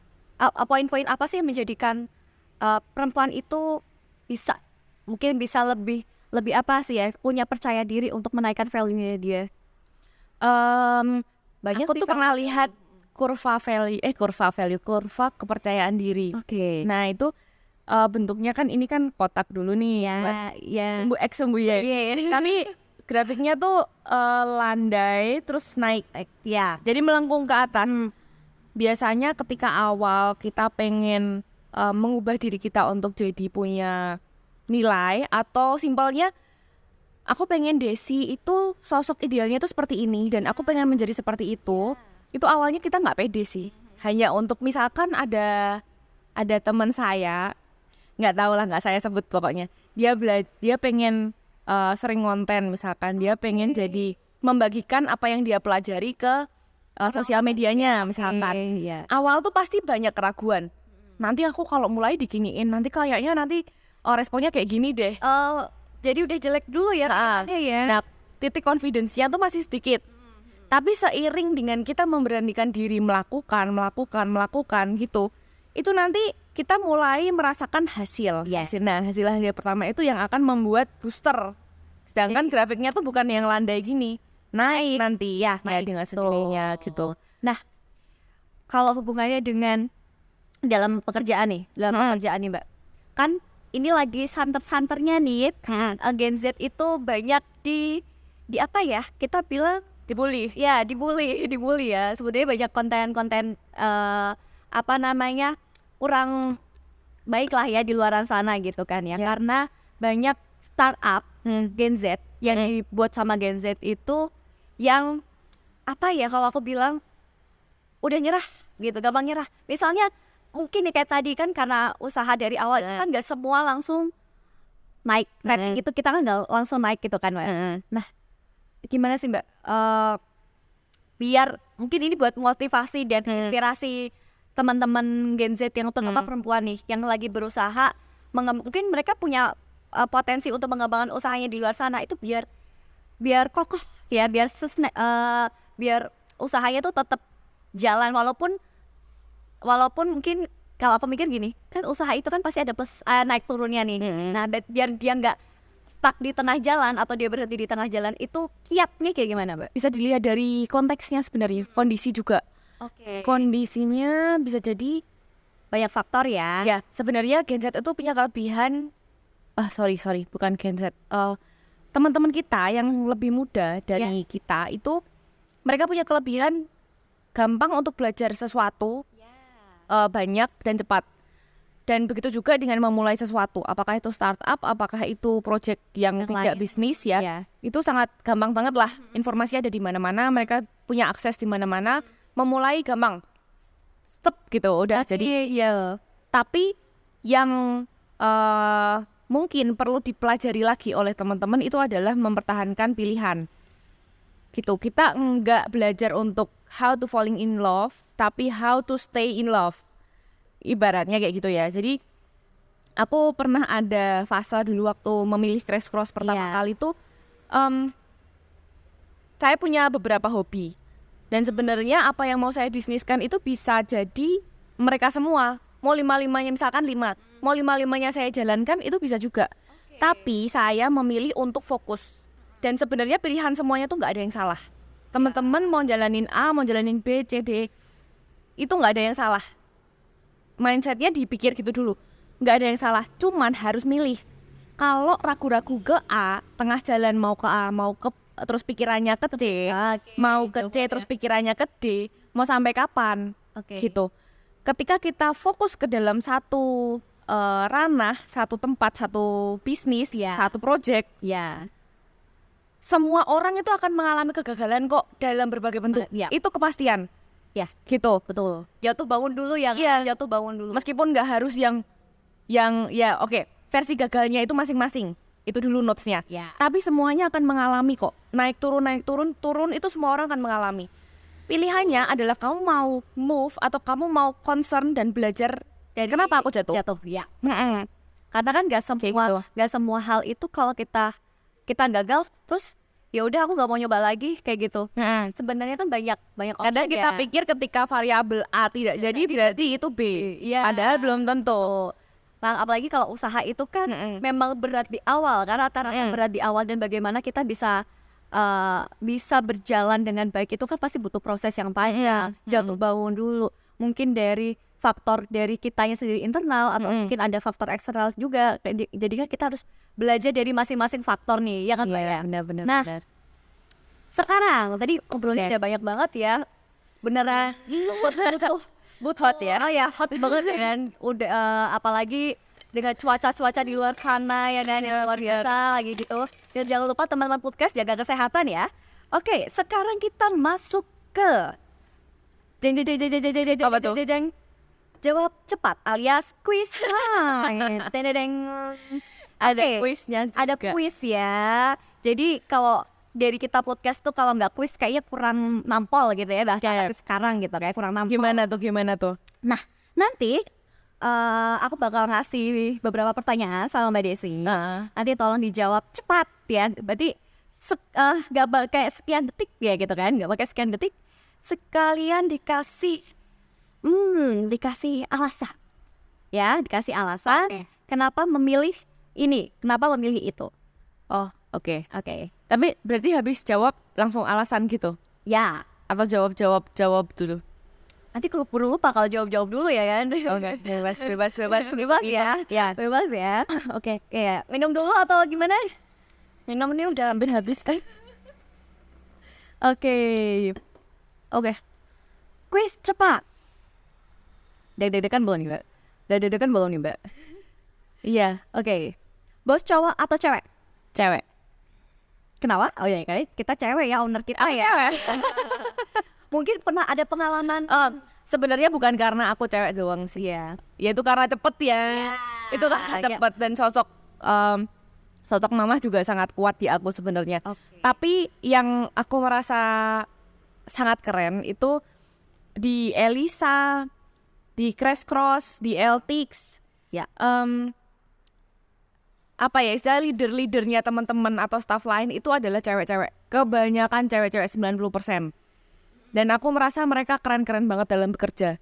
poin-poin apa sih yang menjadikan perempuan itu bisa lebih apa sih ya, punya percaya diri untuk menaikkan value-nya dia? Banyak aku tuh pernah lihat kurva kepercayaan diri. Nah itu bentuknya kan, ini kan kotak dulu nih, sumbu X sumbu Y. Tapi grafiknya tuh landai terus naik. Jadi melengkung ke atas. Biasanya ketika awal kita pengen mengubah diri kita untuk jadi punya nilai, atau simpelnya aku pengen Desi itu sosok idealnya tuh seperti ini dan aku pengen menjadi seperti itu awalnya kita nggak pede sih. Hanya untuk misalkan ada teman saya, nggak tahu lah, nggak saya sebut pokoknya, dia pengen sering konten misalkan, dia pengen jadi membagikan apa yang dia pelajari ke sosial medianya misalkan. Awal tuh pasti banyak keraguan. Nanti aku kalau mulai diginiin, nanti kayaknya responnya kayak gini deh. Jadi udah jelek dulu ya. Nah, titik confidence-nya tuh masih sedikit. Tapi seiring dengan kita memberanikan diri melakukan gitu, itu nanti kita mulai merasakan hasil. Nah, hasil pertama itu yang akan membuat booster. Sedangkan grafiknya tuh bukan yang landai gini, naik nanti naik dengan sendirinya gitu. Nah, kalau hubungannya dengan dalam pekerjaan nih, Mbak, kan ini lagi santer-santernya nih, Gen Z itu banyak di apa ya? Kita bilang Dibully. Ya, dibully ya. Sebenarnya banyak konten-konten kurang baik lah ya di luaran sana gitu kan ya. Karena banyak startup Gen Z yang dibuat sama Gen Z itu yang kalau aku bilang udah nyerah gitu, gampang nyerah. Misalnya mungkin nih kayak tadi kan karena usaha dari awal kan nggak semua langsung naik, rating itu kita kan nggak langsung naik gitu kan, Mbak. Nah, gimana sih Mbak? Biar mungkin ini buat motivasi dan inspirasi teman-teman Gen Z yang terutama perempuan nih yang lagi berusaha, mungkin mereka punya potensi untuk mengembangkan usahanya di luar sana, itu biar kokoh ya, biar usahanya tuh tetap jalan walaupun mungkin kalau aku mikir gini, kan usaha itu kan pasti ada naik turunnya nih. Nah, biar dia nggak stuck di tengah jalan atau dia berhenti di tengah jalan, itu kiatnya kayak gimana, Mbak? Bisa dilihat dari konteksnya sebenarnya, kondisi juga. Kondisinya bisa jadi banyak faktor ya. Ya, sebenarnya Gen Z itu punya kelebihan. Sorry, bukan Gen Z. Teman-teman kita yang lebih muda dari kita itu, mereka punya kelebihan gampang untuk belajar sesuatu banyak dan cepat. Dan begitu juga dengan memulai sesuatu, apakah itu startup, apakah itu project yang tidak bisnis itu sangat gampang banget lah. Informasi ada di mana-mana, mereka punya akses di mana-mana, memulai gampang, step gitu, udah jadi. Tapi yang mungkin perlu dipelajari lagi oleh teman-teman itu adalah mempertahankan pilihan. Gitu, kita enggak belajar untuk how to falling in love, tapi how to stay in love. Ibaratnya kayak gitu ya. Jadi aku pernah ada fase dulu waktu memilih Crash Course pertama kali tuh, saya punya beberapa hobi. Dan sebenarnya apa yang mau saya bisniskan itu bisa jadi mereka semua. Mau 5-5-nya misalkan 5, mau 5-5-nya saya jalankan itu bisa juga. Tapi saya memilih untuk fokus. Dan sebenarnya pilihan semuanya tuh nggak ada yang salah. Teman-teman mau jalanin A, mau jalanin B, C, D, itu nggak ada yang salah. Mindsetnya dipikir gitu dulu, nggak ada yang salah, cuman harus milih. Kalau ragu-ragu ke A, tengah jalan mau ke A, terus pikirannya ke C, mau ke C terus pikirannya ke D, mau sampai kapan? Gitu. Ketika kita fokus ke dalam satu ranah, satu tempat, satu bisnis, satu project, semua orang itu akan mengalami kegagalan kok dalam berbagai bentuk. Itu kepastian. Gitu. Betul. Jatuh bangun dulu jatuh bangun dulu. Meskipun nggak harus yang versi gagalnya itu masing-masing. Itu dulu notesnya. Tapi semuanya akan mengalami kok. Naik turun itu semua orang akan mengalami. Pilihannya adalah kamu mau move atau kamu mau concern dan belajar dari kenapa aku jatuh. Karena kan nggak semua hal itu kalau kita gagal terus ya udah aku nggak mau nyoba lagi kayak gitu. Sebenarnya kan banyak opsi. Kadang kita pikir ketika variabel A tidak jadi berarti itu B. Padahal belum tentu. Nah, apalagi kalau usaha itu kan memang berat di awal, karena rata-rata berat di awal, dan bagaimana kita bisa berjalan dengan baik itu kan pasti butuh proses yang panjang. Jatuh bangun dulu. Mungkin dari faktor dari kitanya sendiri internal atau mungkin ada faktor eksternal juga. Jadi kan kita harus belajar dari masing-masing faktor nih, ya kan Mbak ya? Benar-benar. Nah, sekarang tadi ngobrolnya udah banyak banget ya. Beneran butuh hot ya. Hot banget kan. Udah apalagi dengan cuaca di luar sana ya, dan yang luar biasa lagi gitu. Dan jangan lupa teman-teman podcast jaga kesehatan ya. Oke, sekarang kita masuk ke Apa tuh? jawab cepat alias quiz time. Ada Oke, kuisnya juga. ada kuis ya. Jadi kalau dari kita podcast tuh kalau nggak kuis kayaknya kurang nampol gitu ya bahasa Kayak- aku sekarang gitu kayak kurang nampol. Gimana tuh? Nah, nanti aku bakal ngasih beberapa pertanyaan sama Mbak Desi. Nanti tolong dijawab cepat ya. Berarti nggak pakai sekian detik ya gitu kan? Nggak pakai sekian detik. Sekalian dikasih alasan. Ya, dikasih alasan Oke. kenapa memilih ini, kenapa memilih itu. Oh, oke. Oke. Tapi berarti habis jawab langsung alasan gitu? Ya, Atau jawab dulu? nanti keburu lupa kalau jawab dulu ya kan. Oke, bebas. Bebas ya. Ya, Bebas ya. Oke, kayak minum dulu atau gimana? minum ini udah hampir habis. Oke. Oke. Kuis cepat. Deg-degan belum nih, Mbak? Deg-degan belum nih, Mbak? Iya, Oke. Bos cowok atau cewek? cewek. Kenapa? Oh ya, kali kita cewek ya, owner kita ya. Cewek. Mungkin pernah ada pengalaman. Sebenarnya bukan karena aku cewek doang sih ya. Ya itu karena cepet ya. Itu karena ya. cepet dan sosok mamah juga sangat kuat di aku sebenarnya. Oke. Tapi yang aku merasa sangat keren itu di Elisa, di Crash Cross, di LTX. Ya. Apa ya istilah leader-leadernya teman-teman atau staff lain itu adalah cewek-cewek. Kebanyakan cewek-cewek 90%. Dan aku merasa mereka keren-keren banget dalam bekerja.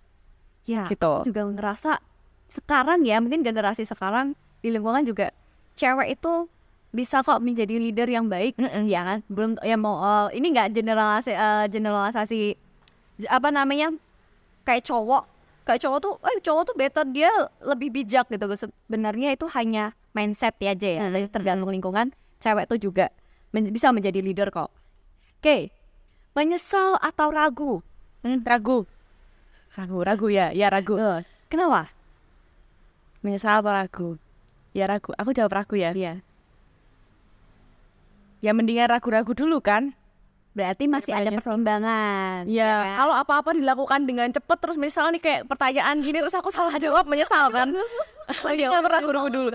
Ya, Gitu. aku juga ngerasa sekarang ya, mungkin generasi sekarang di lingkungan juga cewek itu bisa kok menjadi leader yang baik, ya kan? Belum ya mau ini nggak generalisasi apa namanya kayak cowok cowok tuh better, dia lebih bijak gitu. Sebenarnya itu hanya mindset ya aja ya, tergantung lingkungan. Cewek tuh juga bisa menjadi leader kok. Oke, menyesal atau ragu? Ragu ya ragu. Kenapa? Menyesal atau ragu? Ya ragu. Aku jawab ragu ya. Iya. Ya mendingan ragu-ragu dulu kan. Berarti masih ada pertimbangan. Ya kalau apa-apa dilakukan dengan cepet terus misalnya nih kayak pertanyaan gini terus aku salah jawab menyesal kan. Mendingan ragu-ragu dulu.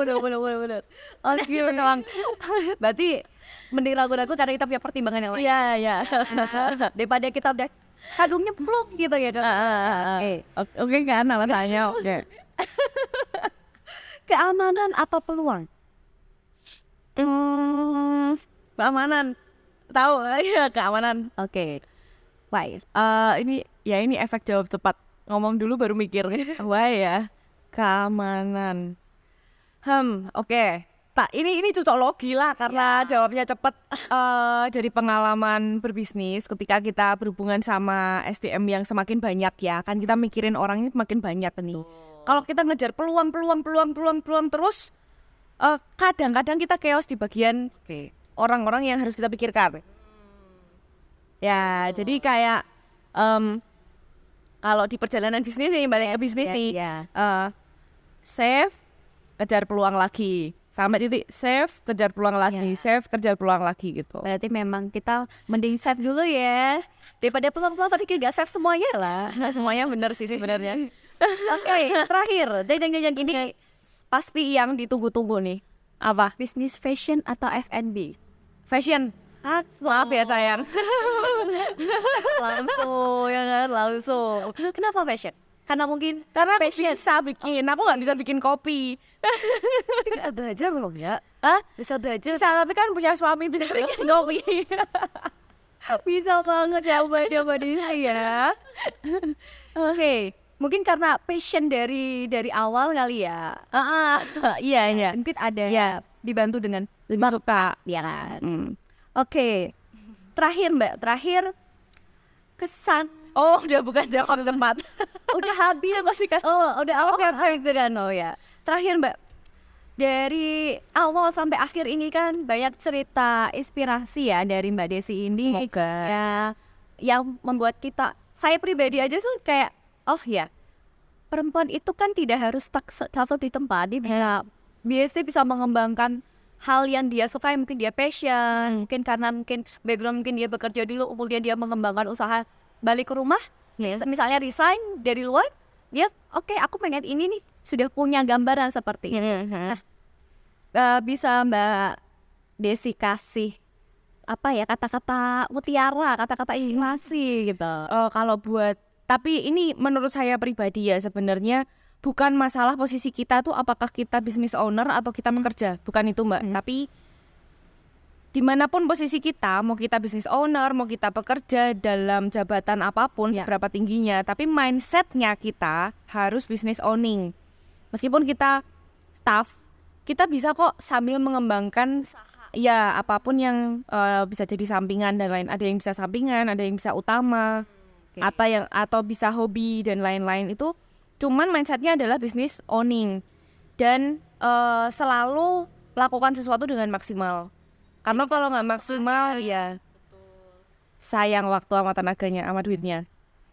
Bener. Oke, memang. Berarti mending ragu-ragu karena kita punya pertimbangan yang lain. Iya. Daripada kita udah kadungnya pluk gitu ya kan. Oke kan alasannya. Oke. Keamanan atau peluang? Keamanan. Tahu ya keamanan. Oke. Wise. Ini efek jawab tepat. Ngomong dulu baru mikir. Wah ya. Keamanan. Oke. Tak, ini cocok logi lah karena jawabnya cepet. Dari pengalaman berbisnis ketika kita berhubungan sama SDM yang semakin banyak ya, kan kita mikirin orang ini semakin banyak nih. Kalau kita ngejar peluang terus, kadang-kadang kita chaos di bagian orang-orang yang harus kita pikirkan. Ya, jadi kayak kalau di perjalanan bisnis nih, balik ke bisnis nih, save, kejar peluang lagi. Sampai titik save, kejar peluang lagi, save, kejar peluang lagi gitu. Berarti memang kita mending save dulu ya. Daripada peluang-peluang tadi kita gak save semuanya lah. Semuanya benar sih sebenarnya. Oke, terakhir. Yang ini pasti yang ditunggu-tunggu nih. Apa? Bisnis fashion atau F&B? Fashion. Maaf ya sayang. Langsung. Kenapa fashion? Karena mungkin Karena aku bisa bikin, aku nggak bisa bikin kopi. bisa belajar belum ya? Bisa belajar. Bisa, tapi kan punya suami bisa bikin kopi. Bisa banget ya Mbak Dina ya. Oke, mungkin karena passion dari awal kali ya. Iya. Mungkin ada Iya. dibantu dengan Lebih suka. ya kan. Oke. Terakhir Mbak, kesan. Oh, udah bukan jawab cepat. Udah habis masih kan? Oh, udah awal habis kan? Oh ya. Terakhir Mbak, dari awal sampai akhir ini kan banyak cerita inspirasi ya dari Mbak Desi ini. Semoga. Ya, yang membuat saya pribadi aja tuh kayak, oh ya, perempuan itu kan tidak harus stuck satu di tempat. Dia biasanya bisa mengembangkan hal yang dia suka, mungkin dia passion, mungkin karena background mungkin dia bekerja dulu, kemudian dia mengembangkan usaha, balik ke rumah, misalnya resign dari luar, dia oke, aku pengen ini nih, sudah punya gambaran seperti ini. Nah, bisa Mbak Desi kasih apa ya, kata-kata mutiara, kata-kata inspirasi gitu. Kalau buat, tapi ini menurut saya pribadi ya, sebenarnya bukan masalah posisi kita tuh apakah kita business owner atau kita pekerja, bukan itu Mbak. Tapi dimanapun posisi kita, mau kita business owner, mau kita pekerja dalam jabatan apapun, Ya. seberapa tingginya, tapi mindsetnya kita harus business owning. Meskipun kita staff, kita bisa kok sambil mengembangkan ya apapun yang bisa jadi sampingan dan lain. Ada yang bisa sampingan, ada yang bisa utama, atau bisa hobi dan lain-lain. Itu cuman mindsetnya adalah business owning dan selalu lakukan sesuatu dengan maksimal. Karena kalau nggak maksimal ya sayang waktu sama tenaganya, sama duitnya.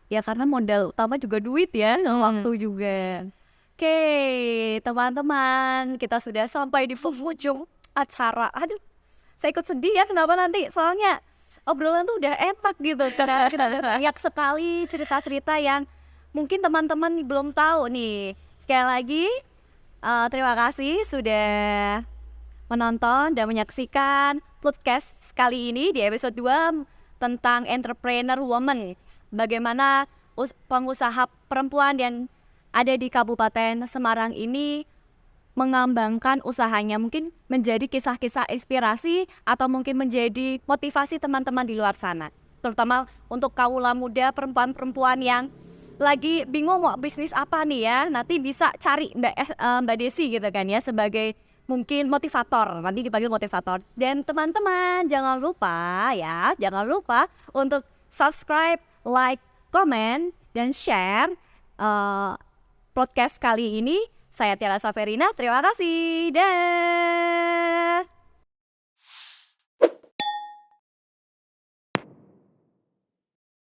Ya karena modal utama juga duit ya, waktu juga. Oke, teman-teman, kita sudah sampai di penghujung acara. Aduh, saya ikut sedih ya, kenapa nanti? Soalnya obrolan tuh udah enak gitu. Karena kita banyak sekali cerita-cerita yang mungkin teman-teman belum tahu nih. Sekali lagi, terima kasih sudah menonton dan menyaksikan podcast kali ini di episode 2 tentang entrepreneur woman. Bagaimana pengusaha perempuan yang ada di Kabupaten Semarang ini mengembangkan usahanya, mungkin menjadi kisah-kisah inspirasi atau mungkin menjadi motivasi teman-teman di luar sana, terutama untuk kaula muda, perempuan-perempuan yang lagi bingung mau bisnis apa nih ya. Nanti bisa cari Mbak Desi gitu kan ya, sebagai mungkin motivator, nanti dipanggil motivator. Dan teman-teman jangan lupa untuk subscribe, like, komen, dan share podcast kali ini. Saya Tiara Saverina, terima kasih. Dah.